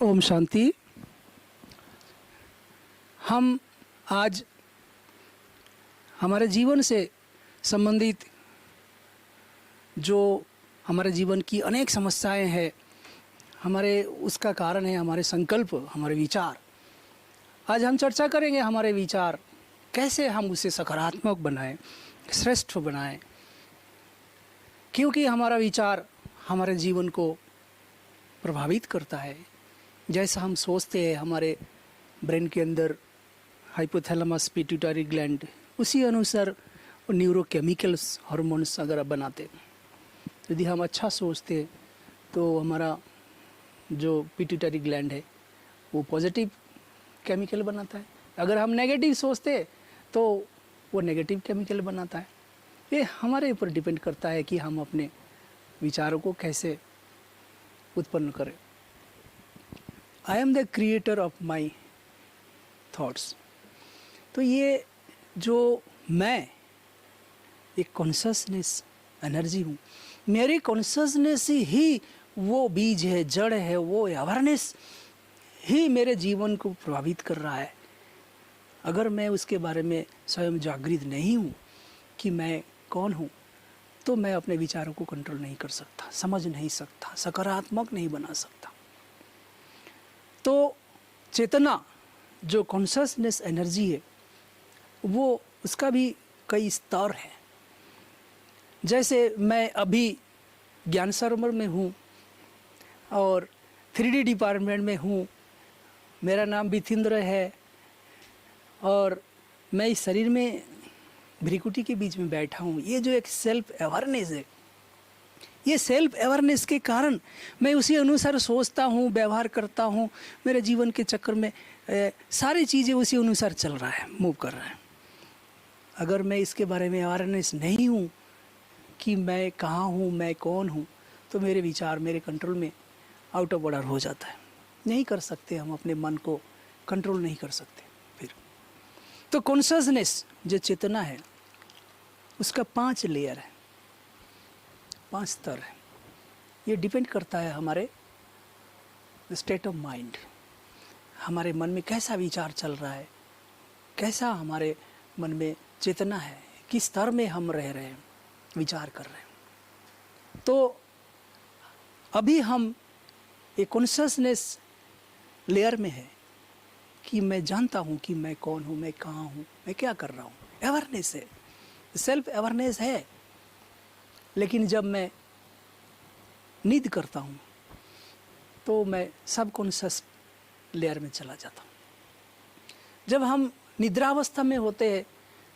ओम शांति। हम आज हमारे जीवन से संबंधित जो हमारे जीवन की अनेक समस्याएं हैं, हमारे उसका कारण है हमारे संकल्प, हमारे विचार। आज हम चर्चा करेंगे हमारे विचार कैसे हम उसे सकारात्मक बनाएं, श्रेष्ठ बनाएं, क्योंकि हमारा विचार हमारे जीवन को प्रभावित करता है। जैसा हम सोचते हैं हमारे ब्रेन के अंदर हाइपोथैलेमस पिट्यूटरी ग्लैंड उसी अनुसार न्यूरोकेमिकल्स हार्मोन्स अगर बनाते। यदि हम अच्छा सोचते तो हमारा जो पिट्यूटरी ग्लैंड है वो पॉजिटिव केमिकल बनाता है। अगर हम नेगेटिव सोचते तो वो नेगेटिव केमिकल बनाता है। ये हमारे ऊपर डिपेंड करता है कि हम अपने विचारों को कैसे उत्पन्न करें। I am the creator of my thoughts. तो ये जो मैं एक कॉन्शसनेस एनर्जी हूँ, मेरी कॉन्शसनेस ही वो बीज है, जड़ है, वो अवेयरनेस ही मेरे जीवन को प्रभावित कर रहा है। अगर मैं उसके बारे में स्वयं जागृत नहीं हूँ कि मैं कौन हूँ, तो मैं अपने विचारों को कंट्रोल नहीं कर सकता, समझ नहीं सकता, सकारात्मक नहीं बना सकता। तो चेतना जो कॉन्शसनेस एनर्जी है वो उसका भी कई स्तर है। जैसे मैं अभी ज्ञान सरोवर में हूँ और 3D डिपार्टमेंट में हूँ, मेरा नाम बिथिंद्र है और मैं इस शरीर में भ्रिकुटी के बीच में बैठा हूँ। ये जो एक सेल्फ अवेयरनेस है, ये सेल्फ अवेयरनेस के कारण मैं उसी अनुसार सोचता हूँ, व्यवहार करता हूँ। मेरे जीवन के चक्कर में सारी चीज़ें उसी अनुसार चल रहा है, मूव कर रहा है। अगर मैं इसके बारे में अवेयरनेस नहीं हूँ कि मैं कहाँ हूँ, मैं कौन हूँ, तो मेरे विचार मेरे कंट्रोल में आउट ऑफ ऑर्डर हो जाता है। नहीं कर सकते, हम अपने मन को कंट्रोल नहीं कर सकते। फिर तो कॉन्शसनेस जो चेतना है उसका 5 लेयर है, 5 स्तर है। ये डिपेंड करता है हमारे स्टेट ऑफ माइंड, हमारे मन में कैसा विचार चल रहा है, कैसा हमारे मन में चेतना है, किस स्तर में हम रह रहे हैं, विचार कर रहे हैं। तो अभी हम एक कॉन्शसनेस लेयर में है कि मैं जानता हूँ कि मैं कौन हूँ, मैं कहाँ हूँ, मैं क्या कर रहा हूँ। अवेयरनेस है, सेल्फ अवेयरनेस है। लेकिन जब मैं नींद करता हूँ तो मैं सब कॉन्शस लेयर में चला जाता हूँ। जब हम निद्रावस्था में होते हैं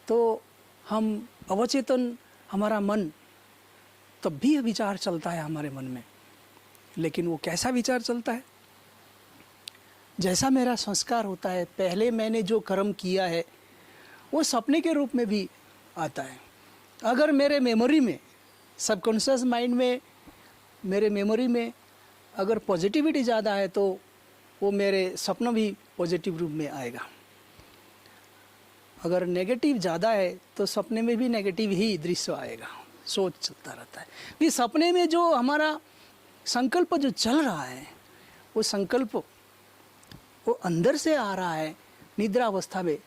तो हम अवचेतन, हमारा मन तब भी विचार चलता है हमारे मन में। लेकिन वो कैसा विचार चलता है? जैसा मेरा संस्कार होता है, पहले मैंने जो कर्म किया है वो सपने के रूप में भी आता है। अगर मेरे मेमोरी में, सबकॉन्शियस माइंड में, मेरे मेमोरी में अगर पॉजिटिविटी ज़्यादा है तो वो मेरे सपना भी पॉजिटिव रूप में आएगा। अगर नेगेटिव ज़्यादा है तो सपने में भी नेगेटिव ही दृश्य आएगा, सोच चलता रहता है। फिर सपने में जो हमारा संकल्प जो चल रहा है वो संकल्प वो अंदर से आ रहा है निद्रा अवस्था में,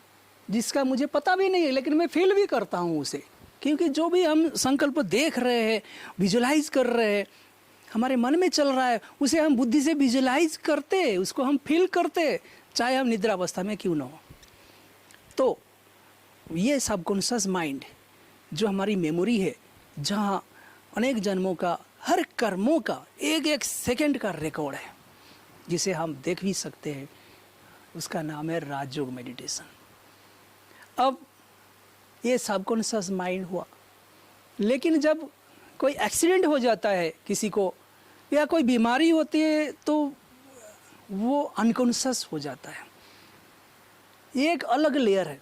जिसका मुझे पता भी नहीं है, लेकिन मैं फील भी करता हूँ उसे। क्योंकि जो भी हम संकल्प देख रहे हैं, विजुलाइज कर रहे हैं, हमारे मन में चल रहा है, उसे हम बुद्धि से विजुलाइज करते, उसको हम फील करते, चाहे हम निद्रा अवस्था में क्यों ना हो। तो ये सबकॉन्शियस माइंड जो हमारी मेमोरी है, जहाँ अनेक जन्मों का, हर कर्मों का एक एक सेकंड का रिकॉर्ड है, जिसे हम देख भी सकते हैं, उसका नाम है राजयोग मेडिटेशन। अब ये सबकॉन्शियस माइंड हुआ, लेकिन जब कोई एक्सीडेंट हो जाता है किसी को या कोई बीमारी होती है तो वो अनकॉन्शियस हो जाता है। ये एक अलग लेयर है।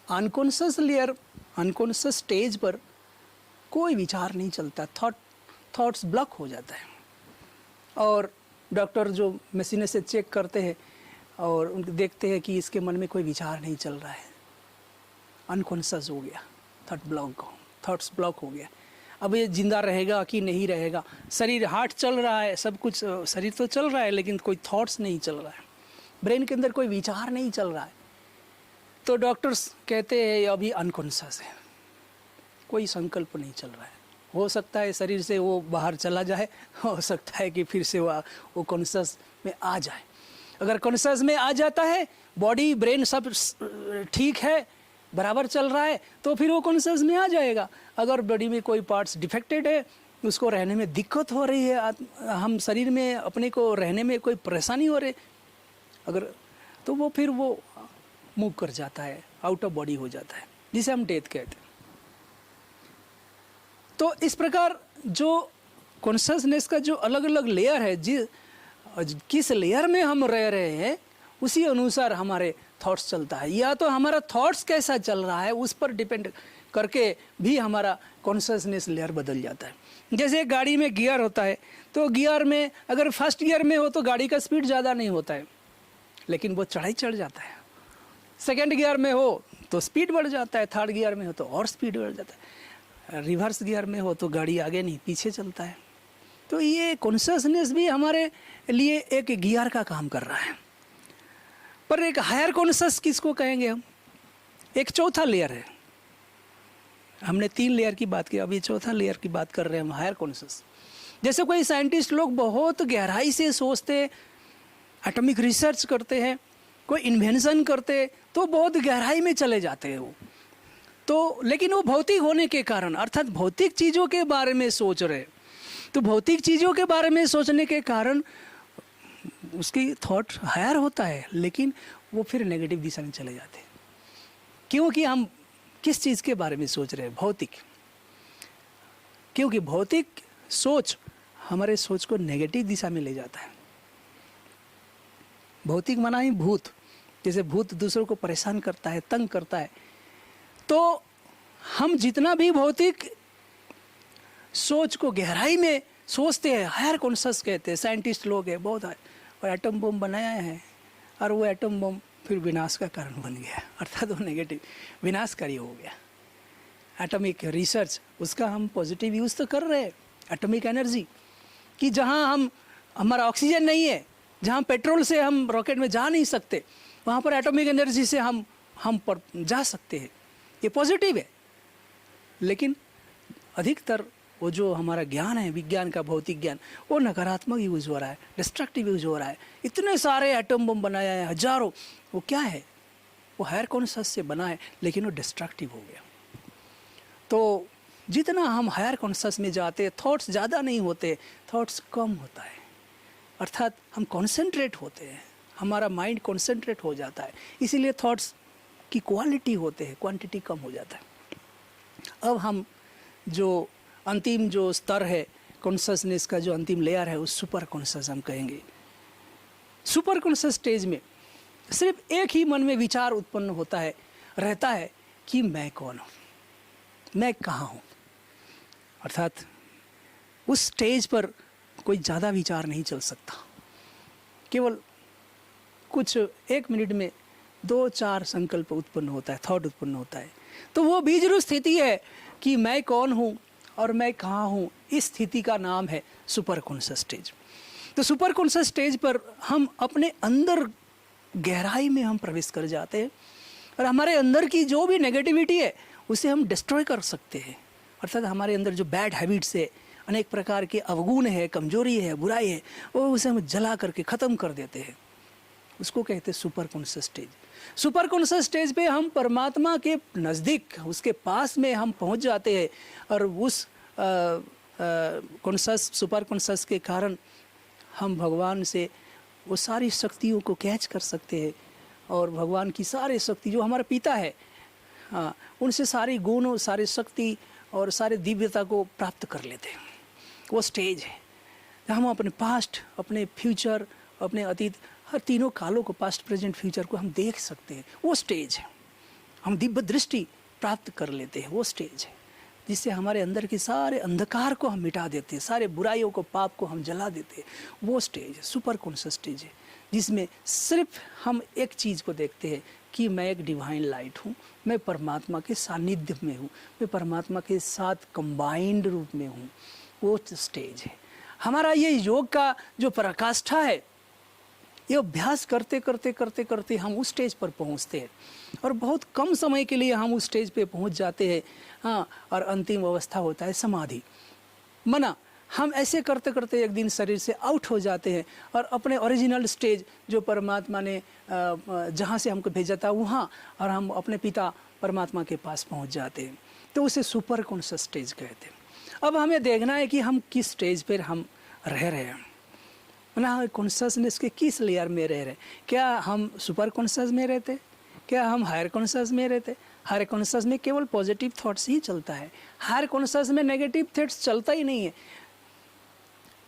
अनकॉन्शियस लेयर, अनकॉन्शियस स्टेज पर कोई विचार नहीं चलता, थॉट्स ब्लॉक हो जाता है। और डॉक्टर जो मशीन से चेक करते हैं और उनको देखते हैं कि इसके मन में कोई विचार नहीं चल रहा है, अनकॉन्शियस हो गया, थॉट्स ब्लॉक हो गया। अब ये जिंदा रहेगा कि नहीं रहेगा। शरीर, हार्ट चल रहा है, सब कुछ शरीर तो चल रहा है, लेकिन कोई थॉट्स नहीं चल रहा है, ब्रेन के अंदर कोई विचार नहीं चल रहा है। तो डॉक्टर्स कहते हैं अभी अनकॉन्शियस है, कोई संकल्प नहीं चल रहा है। हो सकता है शरीर से वो बाहर चला जाए, हो सकता है कि फिर से वो कॉन्शियस में आ जाए। अगर कॉन्शियस में आ जाता है, बॉडी ब्रेन सब ठीक है, बराबर चल रहा है, तो फिर वो कॉन्शियस में आ जाएगा। अगर बॉडी में कोई पार्ट्स डिफेक्टेड है, उसको रहने में दिक्कत हो रही है, हम शरीर में अपने को रहने में कोई परेशानी हो रही, अगर तो वो फिर वो मूव कर जाता है, आउट ऑफ बॉडी हो जाता है, जिसे हम डेथ कहते हैं। तो इस प्रकार जो कॉन्शियसनेस का जो अलग अलग लेयर है, किस लेयर में हम रह रहे हैं उसी अनुसार हमारे थॉट्स चलता है। या तो हमारा थॉट्स कैसा चल रहा है उस पर डिपेंड करके भी हमारा कॉन्शियसनेस लेयर बदल जाता है। जैसे गाड़ी में गियर होता है, तो गियर में अगर फर्स्ट गियर में हो तो गाड़ी का स्पीड ज़्यादा नहीं होता है, लेकिन वो चढ़ाई चढ़ जाता है। सेकेंड गियर में हो तो स्पीड बढ़ जाता है, थर्ड गियर में हो तो और स्पीड बढ़ जाता है, रिवर्स गियर में हो तो गाड़ी आगे नहीं पीछे चलता है। तो ये कॉन्शियसनेस भी हमारे लिए एक गियर का काम कर रहा है। पर एक हायर कॉन्शियस किसको कहेंगे हम? एक चौथा लेयर है। हमने 3 लेयर की बात की, अभी चौथा लेयर की बात कर रहे हैं हम, हायर कॉन्शियस। जैसे कोई साइंटिस्ट लोग बहुत गहराई से सोचते, एटॉमिक रिसर्च करते हैं, कोई इन्वेंशन करते, तो बहुत गहराई में चले जाते हैं वो तो। लेकिन वो भौतिक होने के कारण, अर्थात भौतिक चीज़ों के बारे में सोच रहे, तो भौतिक चीज़ों के बारे में सोचने के कारण उसकी थॉट हायर होता है, लेकिन वो फिर नेगेटिव दिशा में चले जाते हैं। क्योंकि हम किस चीज़ के बारे में सोच रहे हैं? भौतिक। क्योंकि भौतिक सोच हमारे सोच को नेगेटिव दिशा में ले जाता है। भौतिक माना ही भूत, जैसे भूत दूसरों को परेशान करता है, तंग करता है। तो हम जितना भी भौतिक सोच को गहराई में सोचते हैं, हायर कॉन्शियस कहते हैं, साइंटिस्ट लोग हैं बहुत, और एटम बम बनाया है, और वो एटम बम फिर विनाश का कारण बन गया, अर्थात वो नेगेटिव विनाशकारी हो गया। एटॉमिक रिसर्च, उसका हम पॉजिटिव यूज़ तो कर रहे हैं, एटॉमिक एनर्जी कि जहाँ हमारा ऑक्सीजन नहीं है, जहाँ पेट्रोल से हम रॉकेट में जा नहीं सकते, वहाँ पर एटॉमिक एनर्जी से हम पर जा सकते हैं, ये पॉजिटिव है। लेकिन अधिकतर वो जो हमारा ज्ञान है, विज्ञान का भौतिक ज्ञान, वो नकारात्मक यूज़ हो रहा है, डिस्ट्रक्टिव यूज़ हो रहा है। इतने सारे एटम बम बनाया है, हजारों, वो क्या है? वो हायर कॉन्शियस से बना है, लेकिन वो डिस्ट्रक्टिव हो गया। तो जितना हम हायर कॉन्शियस में जाते, थॉट्स ज़्यादा नहीं होते, थॉट्स कम होता है, अर्थात हम कॉन्सेंट्रेट होते हैं, हमारा माइंड कॉन्सेंट्रेट हो जाता है, इसीलिए थॉट्स की क्वालिटी होते हैं, क्वांटिटी कम हो जाता है। अब हम जो अंतिम जो स्तर है कॉन्शियसनेस का, जो अंतिम लेयर है, उस सुपर कॉन्शियस हम कहेंगे। सुपर कॉन्शियस स्टेज में सिर्फ एक ही मन में विचार उत्पन्न होता है, रहता है कि मैं कौन हूँ, मैं कहाँ हूँ। अर्थात उस स्टेज पर कोई ज़्यादा विचार नहीं चल सकता, केवल कुछ 1 मिनट में 2-4 संकल्प उत्पन्न होता है, थॉट उत्पन्न होता है। तो वो बीज रूप स्थिति है कि मैं कौन हूँ और मैं कहाँ हूँ, इस स्थिति का नाम है सुपर कॉन्शियस स्टेज। तो सुपर कॉन्शियस स्टेज पर हम अपने अंदर गहराई में हम प्रवेश कर जाते हैं, और हमारे अंदर की जो भी नेगेटिविटी है उसे हम डिस्ट्रॉय कर सकते हैं। अर्थात हमारे अंदर जो बैड हैबिट्स है, अनेक प्रकार के अवगुण है, कमजोरी है, बुराई है, वो उसे हम जला करके ख़त्म कर देते हैं। उसको कहते हैं super conscious stage. Super conscious stage पे हम परमात्मा के नज़दीक, उसके पास में हम पहुंच जाते हैं, और उस कॉन्शियस, सुपर कॉन्शियस के कारण हम भगवान से वो सारी शक्तियों को कैच कर सकते हैं, और भगवान की सारी शक्ति जो हमारा पिता है, हाँ, उनसे सारी गुण, सारी शक्ति और सारे दिव्यता को प्राप्त कर लेते हैं। वो स्टेज है जहाँ हम अपने पास्ट, अपने फ्यूचर, अपने अतीत, हर तीनों कालों को, पास्ट प्रेजेंट फ्यूचर को हम देख सकते हैं। वो स्टेज है, हम दिव्य दृष्टि प्राप्त कर लेते हैं। वो स्टेज है जिससे हमारे अंदर के सारे अंधकार को हम मिटा देते हैं, सारे बुराइयों को, पाप को हम जला देते हैं। वो स्टेज सुपर कॉन्शियस स्टेज है, जिसमें सिर्फ हम एक चीज़ को देखते हैं कि मैं एक डिवाइन लाइट हूँ, मैं परमात्मा के सानिध्य में हूँ, मैं परमात्मा के साथ कंबाइंड रूप में हूँ, वो स्टेज है हमारा। ये योग का जो पराकाष्ठा है, ये अभ्यास करते करते करते करते हम उस स्टेज पर पहुंचते हैं और बहुत कम समय के लिए हम उस स्टेज पे पहुंच जाते हैं। हाँ, और अंतिम अवस्था होता है समाधि। मना हम ऐसे करते करते एक दिन शरीर से आउट हो जाते हैं और अपने ओरिजिनल स्टेज जो परमात्मा ने जहाँ से हमको भेजा था वहाँ, और हम अपने पिता परमात्मा के पास पहुँच जाते हैं। तो उसे सुपर कॉन्शियस स्टेज कहते हैं। अब हमें देखना है कि हम किस स्टेज पर हम रह रहे हैं, ना कॉन्शियसनेस के किस लेयर में रह रहे। क्या हम सुपर कॉन्शियस में रहते, क्या हम हायर कॉन्शियस में रहते? हायर कॉन्शियस में केवल पॉजिटिव थॉट्स ही चलता है, हायर कॉन्शियस में नेगेटिव थॉट्स चलता ही नहीं है।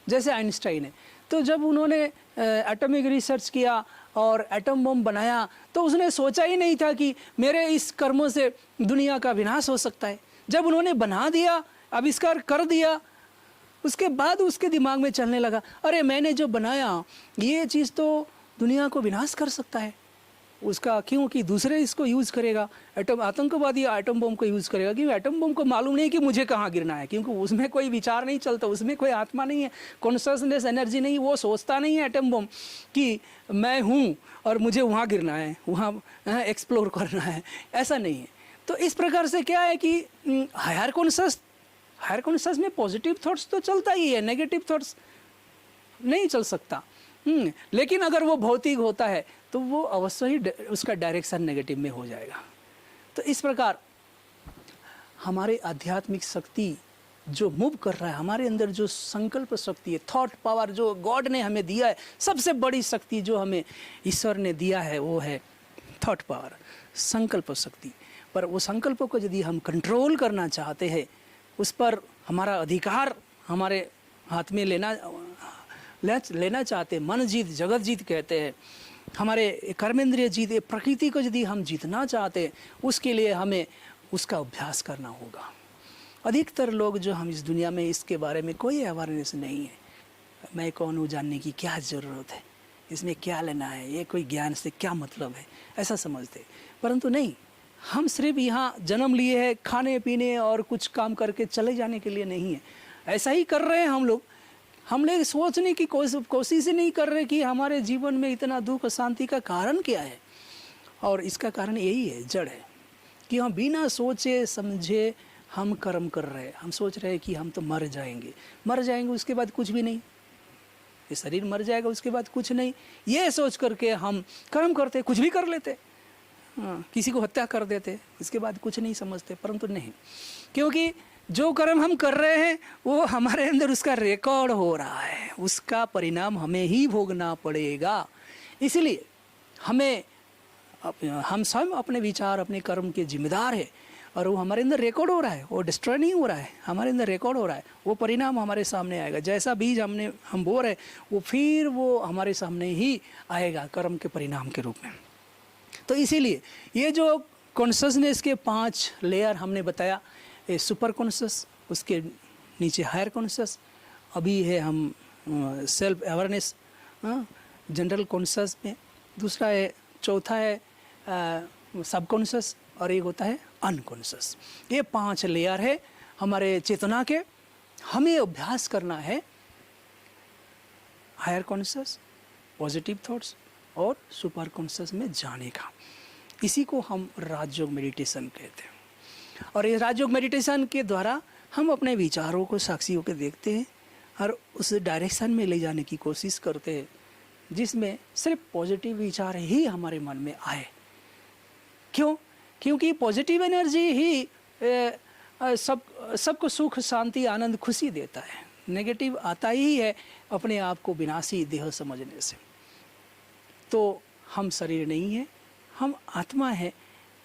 जैसे आइंस्टाइन है, तो जब उन्होंने एटॉमिक रिसर्च किया और एटम बम बनाया, तो उसने सोचा ही नहीं था कि मेरे इस कर्मों से दुनिया का विनाश हो सकता है। जब उन्होंने बना दिया, आविष्कार कर दिया, उसके बाद उसके दिमाग में चलने लगा, अरे मैंने जो बनाया ये चीज़ तो दुनिया को विनाश कर सकता है। उसका क्योंकि दूसरे इसको यूज़ करेगा, एटम आतंकवादी एटम बम को यूज़ करेगा, क्योंकि एटम बम को मालूम नहीं कि मुझे कहाँ गिरना है, क्योंकि उसमें कोई विचार नहीं चलता, उसमें कोई आत्मा नहीं है, कॉन्शसनेस एनर्जी नहीं, वो सोचता नहीं है एटम बम कि मैं हूँ और मुझे वहाँ गिरना है, वहाँ एक्सप्लोर करना है, ऐसा नहीं है। तो इस प्रकार से क्या है कि हायर कॉन्शस में पॉजिटिव थॉट्स तो चलता ही है, नेगेटिव थॉट्स नहीं चल सकता। लेकिन अगर वो भौतिक होता है तो वो अवश्य ही उसका डायरेक्शन नेगेटिव में हो जाएगा। तो इस प्रकार हमारे आध्यात्मिक शक्ति जो मूव कर रहा है, हमारे अंदर जो संकल्प शक्ति है, थॉट पावर जो गॉड ने हमें दिया है, सबसे बड़ी शक्ति जो हमें ईश्वर ने दिया है वो है थॉट पावर, संकल्प शक्ति। पर वो संकल्प को यदि हम कंट्रोल करना चाहते हैं, उस पर हमारा अधिकार हमारे हाथ में लेना चाहते हैं, मन जीत जगत जीत कहते हैं, हमारे कर्मेंद्रिय जीत, प्रकृति को यदि हम जीतना चाहते हैं, उसके लिए हमें उसका अभ्यास करना होगा। अधिकतर लोग जो हम इस दुनिया में, इसके बारे में कोई अवेयरनेस नहीं है। मैं कौन हूँ जानने की क्या ज़रूरत है, इसमें क्या लेना है, ये कोई ज्ञान से क्या मतलब है, ऐसा समझते। परंतु नहीं, हम सिर्फ यहाँ जन्म लिए हैं खाने पीने और कुछ काम करके चले जाने के लिए नहीं है। ऐसा ही कर रहे हैं हम लोग सोचने की कोशिश ही नहीं कर रहे कि हमारे जीवन में इतना दुख शांति का कारण क्या है। और इसका कारण यही है, जड़ है कि हम बिना सोचे समझे हम कर्म कर रहे हैं। हम सोच रहे हैं कि हम तो मर जाएंगे उसके बाद कुछ भी नहीं, ये शरीर मर जाएगा उसके बाद कुछ नहीं, ये सोच करके हम कर्म करते, कुछ भी कर लेते। किसी को हत्या कर देते, इसके बाद कुछ नहीं समझते। परंतु नहीं, क्योंकि जो कर्म हम कर रहे हैं वो हमारे अंदर उसका रिकॉर्ड हो रहा है, उसका परिणाम हमें ही भोगना पड़ेगा। इसलिए हम स्वयं अपने विचार, अपने कर्म के जिम्मेदार है, और वो हमारे अंदर रिकॉर्ड हो रहा है, वो डिस्ट्रॉय नहीं हो रहा है, हमारे अंदर रिकॉर्ड हो रहा है। वो परिणाम हमारे सामने आएगा, जैसा बीज हम बो रहे वो फिर वो हमारे सामने ही आएगा कर्म के परिणाम के रूप में। तो इसीलिए ये जो कॉन्शसनेस के 5 लेयर हमने बताया, ये सुपर कॉन्शियस, उसके नीचे हायर कॉन्शियस, अभी है हम सेल्फ अवेयरनेस जनरल कॉन्शियस में, दूसरा है, चौथा है सब कॉन्शियस, और एक होता है अनकॉन्शियस। ये 5 लेयर है हमारे चेतना के। हमें अभ्यास करना है हायर कॉन्शियस, पॉजिटिव थॉट्स और सुपर कॉन्शियस में जाने का। इसी को हम राजयोग मेडिटेशन कहते हैं। और ये राजयोग मेडिटेशन के द्वारा हम अपने विचारों को साक्षी होकर देखते हैं और उस डायरेक्शन में ले जाने की कोशिश करते हैं जिसमें सिर्फ पॉजिटिव विचार ही हमारे मन में आए। क्यों? क्योंकि पॉजिटिव एनर्जी ही सबको सुख, शांति, आनंद, खुशी देता है। नेगेटिव आता ही है अपने आप को विनाशी देह समझने से। तो हम शरीर नहीं है, हम आत्मा है,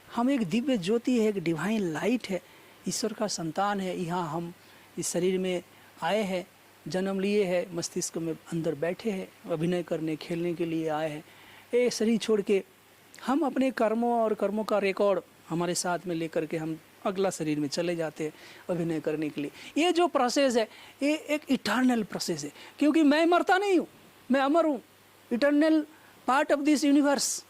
हम एक दिव्य ज्योति है, एक डिवाइन लाइट है, ईश्वर का संतान है। यहाँ हम इस शरीर में आए हैं, जन्म लिए हैं, मस्तिष्क में अंदर बैठे हैं, अभिनय करने, खेलने के लिए आए हैं। ये शरीर छोड़ के हम अपने कर्मों और कर्मों का रिकॉर्ड हमारे साथ में लेकर के हम अगला शरीर में चले जाते हैं अभिनय करने के लिए। ये जो प्रोसेस है ये एक इटर्नल प्रोसेस है, क्योंकि मैं मरता नहीं हूँ, मैं अमर हूँ, eternal part of this universe.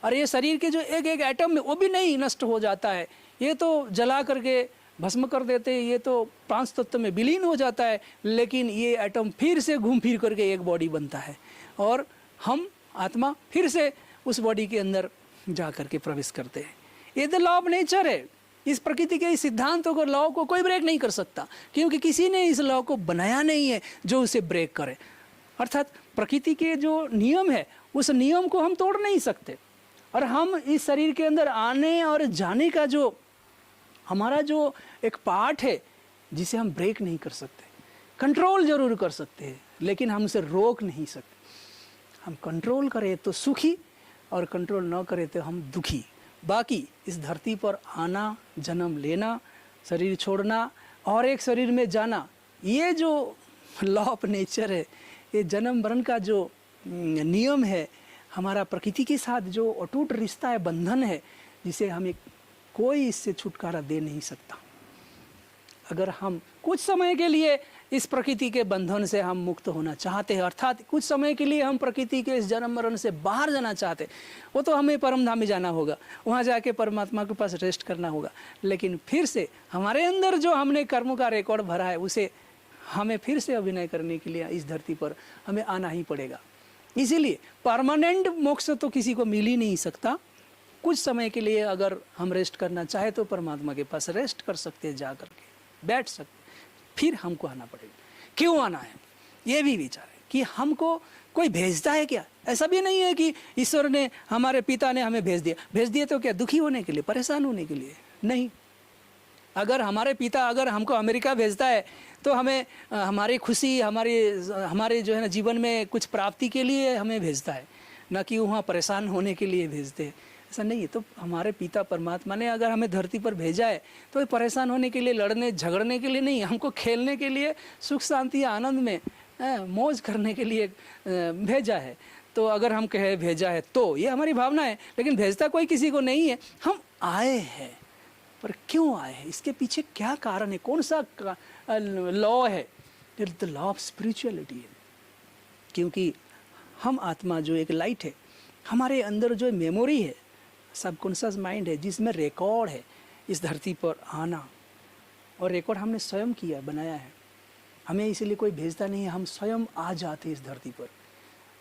और ये शरीर के जो एक एक एटम में वो भी नहीं नष्ट हो जाता है, ये तो जला करके भस्म कर देते हैं, ये तो 5 तत्व में विलीन हो जाता है, लेकिन ये एटम फिर से घूम फिर करके एक बॉडी बनता है और हम आत्मा फिर से उस बॉडी के अंदर जा करके प्रवेश करते हैं। ये द लॉ ऑफ नेचर है। इस प्रकृति के इस सिद्धांतों को, लॉ को कोई ब्रेक नहीं कर सकता, क्योंकि किसी ने इस लॉ को बनाया नहीं है जो उसे ब्रेक करे। अर्थात प्रकृति के जो नियम है उस नियम को हम तोड़ नहीं सकते। और हम इस शरीर के अंदर आने और जाने का जो हमारा जो एक पार्ट है जिसे हम ब्रेक नहीं कर सकते, कंट्रोल जरूर कर सकते हैं लेकिन हम उसे रोक नहीं सकते। हम कंट्रोल करें तो सुखी और कंट्रोल न करें तो हम दुखी। बाकी इस धरती पर आना, जन्म लेना, शरीर छोड़ना और एक शरीर में जाना, ये जो लॉ ऑफ नेचर है, ये जन्म मरण का जो नियम है, हमारा प्रकृति के साथ जो अटूट रिश्ता है, बंधन है, जिसे हमें कोई इससे छुटकारा दे नहीं सकता। अगर हम कुछ समय के लिए इस प्रकृति के बंधन से हम मुक्त होना चाहते हैं, अर्थात कुछ समय के लिए हम प्रकृति के इस जन्म मरण से बाहर जाना चाहते हैं, वो तो हमें परम धाम में जाना होगा, वहाँ जाके परमात्मा के पास रेस्ट करना होगा। लेकिन फिर से हमारे अंदर जो हमने कर्मों का रिकॉर्ड भरा है, उसे हमें फिर से अभिनय करने के लिए इस धरती पर हमें आना ही पड़ेगा। इसीलिए परमानेंट मोक्ष तो किसी को मिल ही नहीं सकता। कुछ समय के लिए अगर हम रेस्ट करना चाहे तो परमात्मा के पास रेस्ट कर सकते हैं, जा करके बैठ सकते, फिर हमको आना पड़ेगा। क्यों आना है, ये भी विचार है कि हमको कोई भेजता है क्या? ऐसा भी नहीं है कि ईश्वर ने, हमारे पिता ने हमें भेज दिया तो क्या दुखी होने के लिए, परेशान होने के लिए? नहीं। अगर हमारे पिता अगर हमको अमेरिका भेजता है तो हमें हमारी खुशी, हमारे जो है ना जीवन में कुछ प्राप्ति के लिए हमें भेजता है, ना कि वहाँ परेशान होने के लिए भेजते हैं। ऐसा नहीं है। तो हमारे पिता परमात्मा ने अगर हमें धरती पर भेजा है तो परेशान होने के लिए, लड़ने झगड़ने के लिए नहीं, हमको खेलने के लिए, सुख शांति आनंद में मौज करने के लिए भेजा है। तो अगर हम कहे भेजा है तो ये हमारी भावना है, लेकिन भेजता कोई किसी को नहीं है। हम आए हैं, पर क्यों आए हैं, इसके पीछे क्या कारण है, कौन सा लॉ है? द लॉ ऑफ स्पिरिचुअलिटी है। क्योंकि हम आत्मा जो एक लाइट है, हमारे अंदर जो मेमोरी है, सबकॉन्शियस माइंड है, जिसमें रिकॉर्ड है इस धरती पर आना, और रिकॉर्ड हमने स्वयं किया, बनाया है। हमें इसलिए कोई भेजता नहीं है, हम स्वयं आ जाते हैं इस धरती पर।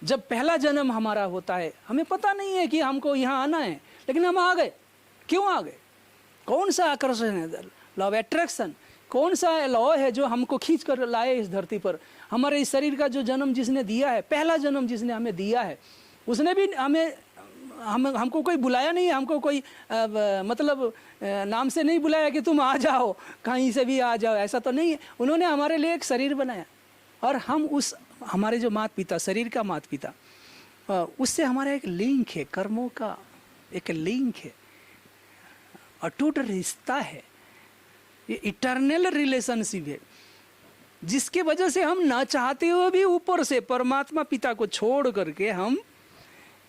जब पहला जन्म हमारा होता है, हमें पता नहीं है कि हमको यहाँ आना है, लेकिन हम आ गए। क्यों आ गए? कौन सा आकर्षण है? Law of attraction. कौन सा लॉ है जो हमको खींच कर लाए इस धरती पर? हमारे इस शरीर का जो जन्म जिसने दिया है, पहला जन्म जिसने हमें दिया है, उसने भी हमको कोई बुलाया नहीं है, हमको कोई मतलब नाम से नहीं बुलाया कि तुम आ जाओ, कहीं से भी आ जाओ, ऐसा तो नहीं है। उन्होंने हमारे लिए एक शरीर बनाया, और हम उस हमारे जो माता पिता, शरीर का माता पिता, उससे हमारा एक लिंक है, कर्मों का एक लिंक है, अटूट रिश्ता है, ये इटर्नल रिलेशनशिप है, जिसके वजह से हम ना चाहते हुए भी ऊपर से परमात्मा पिता को छोड़ करके हम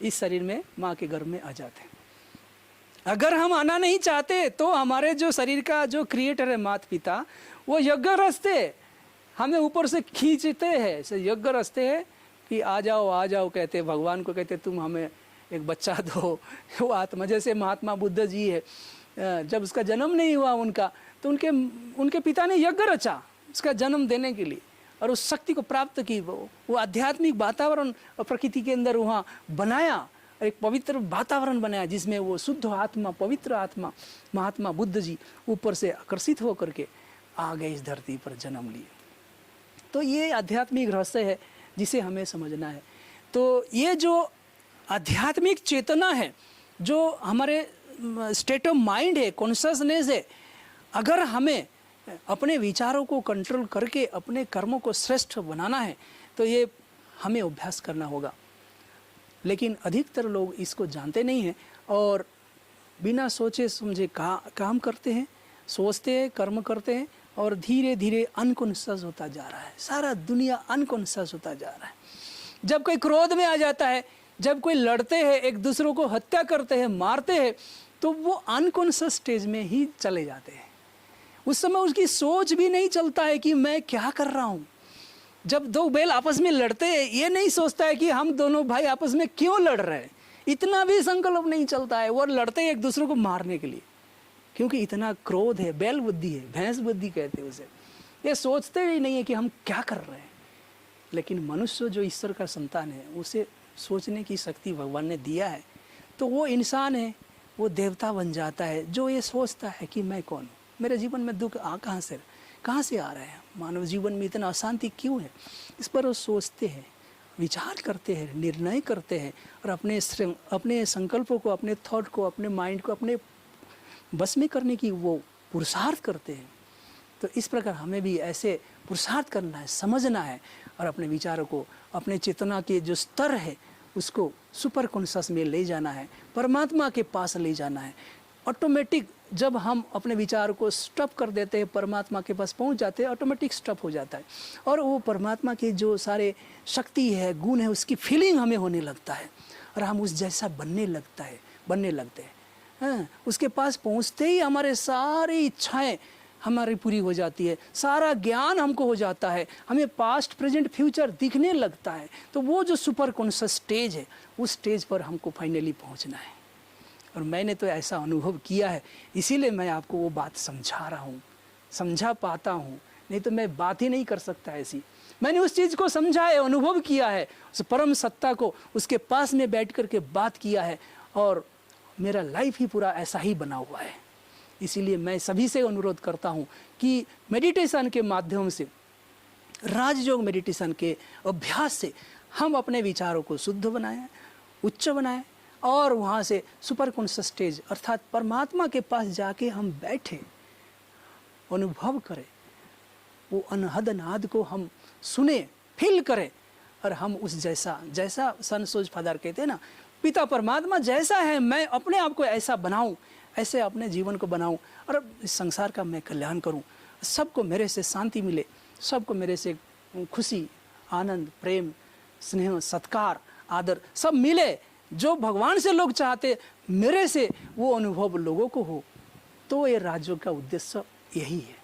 इस शरीर में, माँ के गर्भ में आ जाते हैं। अगर हम आना नहीं चाहते तो हमारे जो शरीर का जो क्रिएटर है, माता पिता, वो यज्ञ रचते हमें ऊपर से खींचते हैं, यज्ञ रचते हैं कि आ जाओ कहते, भगवान को कहते तुम हमें एक बच्चा दो। वो आत्मा, जैसे महात्मा बुद्ध जी है, जब उसका जन्म नहीं हुआ उनका, तो उनके पिता ने यज्ञ रचा उसका जन्म देने के लिए, और उस शक्ति को प्राप्त की। वो आध्यात्मिक वातावरण और प्रकृति के अंदर वहाँ बनाया, एक पवित्र वातावरण बनाया, जिसमें वो शुद्ध आत्मा, पवित्र आत्मा महात्मा बुद्ध जी ऊपर से आकर्षित होकर के आ गए, इस धरती पर जन्म लिए। तो ये आध्यात्मिक रहस्य है जिसे हमें समझना है। तो ये जो आध्यात्मिक चेतना है, जो हमारे स्टेट ऑफ माइंड है, कॉन्शसनेस है, अगर हमें अपने विचारों को कंट्रोल करके अपने कर्मों को श्रेष्ठ बनाना है तो ये हमें अभ्यास करना होगा। लेकिन अधिकतर लोग इसको जानते नहीं हैं और बिना सोचे समझे काम करते हैं, सोचते हैं, कर्म करते हैं, और धीरे धीरे अनकॉन्शियस होता जा रहा है। सारा दुनिया अनकॉन्शियस होता जा रहा है। जब कोई क्रोध में आ जाता है, जब कोई लड़ते हैं, एक दूसरों को हत्या करते हैं, मारते हैं, तो वो अनकॉन्शियस स्टेज में ही चले जाते हैं। उस समय उसकी सोच भी नहीं चलता है कि मैं क्या कर रहा हूँ। जब दो बैल आपस में लड़ते हैं, ये नहीं सोचता है कि हम दोनों भाई आपस में क्यों लड़ रहे हैं, इतना भी संकल्प नहीं चलता है, वो लड़ते हैं एक दूसरे को मारने के लिए, क्योंकि इतना क्रोध है, बैल बुद्धि है, भैंस बुद्धि कहते हैं उसे। ये सोचते ही नहीं है कि हम क्या कर रहे हैं। लेकिन मनुष्य जो ईश्वर का संतान है, उसे सोचने की शक्ति भगवान ने दिया है, तो वो इंसान है, वो देवता बन जाता है जो ये सोचता है कि मैं कौन हूँ, मेरे जीवन में दुख कहाँ से आ रहे हैं, मानव जीवन में इतना अशांति क्यों है। इस पर वो सोचते हैं, विचार करते हैं, निर्णय करते हैं और अपने संकल्पों को, अपने थॉट को, अपने माइंड को अपने बस में करने की वो पुरुषार्थ करते हैं। तो इस प्रकार हमें भी ऐसे पुरुषार्थ करना है, समझना है और अपने विचारों को, अपने चेतना के जो स्तर है उसको सुपर कॉन्शियस में ले जाना है, परमात्मा के पास ले जाना है। ऑटोमेटिक जब हम अपने विचार को स्टॉप कर देते हैं, परमात्मा के पास पहुंच जाते हैं, ऑटोमेटिक स्टॉप हो जाता है और वो परमात्मा के जो सारे शक्ति है, गुण है, उसकी फीलिंग हमें होने लगता है और हम उस जैसा बनने लगते हैं। हाँ, उसके पास पहुंचते ही हमारे सारी इच्छाएं हमारी पूरी हो जाती है, सारा ज्ञान हमको हो जाता है, हमें पास्ट प्रेजेंट फ्यूचर दिखने लगता है। तो वो जो सुपर कॉन्शियस स्टेज है, उस स्टेज पर हमको फाइनली पहुंचना है। और मैंने तो ऐसा अनुभव किया है, इसीलिए मैं आपको वो बात समझा रहा हूँ, समझा पाता हूँ, नहीं तो मैं बात ही नहीं कर सकता ऐसी। मैंने उस चीज़ को समझा है, अनुभव किया है, उस परम सत्ता को उसके पास में बैठ कर के बात किया है और मेरा लाइफ ही पूरा ऐसा ही बना हुआ है। इसीलिए मैं सभी से अनुरोध करता हूँ कि मेडिटेशन के माध्यम से, राजयोग मेडिटेशन के अभ्यास से हम अपने विचारों को शुद्ध बनाएं, उच्च बनाएं और वहाँ से सुपर कॉन्शियस स्टेज अर्थात परमात्मा के पास जाके हम बैठे, अनुभव करें, वो अनहद नाद को हम सुने, फील करें और हम उस जैसा सन सोज फादर कहते हैं ना, पिता परमात्मा जैसा है मैं अपने आप को ऐसा बनाऊं, ऐसे अपने जीवन को बनाऊं और इस संसार का मैं कल्याण करूं, सबको मेरे से शांति मिले, सबको मेरे से खुशी, आनंद, प्रेम, स्नेह, सत्कार, आदर सब मिले। जो भगवान से लोग चाहते मेरे से वो अनुभव लोगों को हो, तो ये राजयोग का उद्देश्य यही है।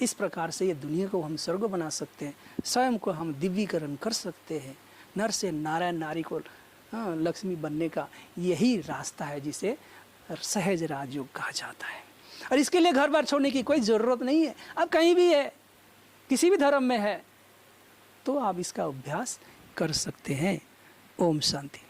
इस प्रकार से ये दुनिया को हम स्वर्ग बना सकते हैं, स्वयं को हम दिव्यीकरण कर सकते हैं। नर से नारायण, नारी को लक्ष्मी बनने का यही रास्ता है जिसे सहज राजयोग कहा जाता है। और इसके लिए घर बार छोड़ने की कोई ज़रूरत नहीं है। अब कहीं भी है, किसी भी धर्म में है, तो आप इसका अभ्यास कर सकते हैं। ओम शांति।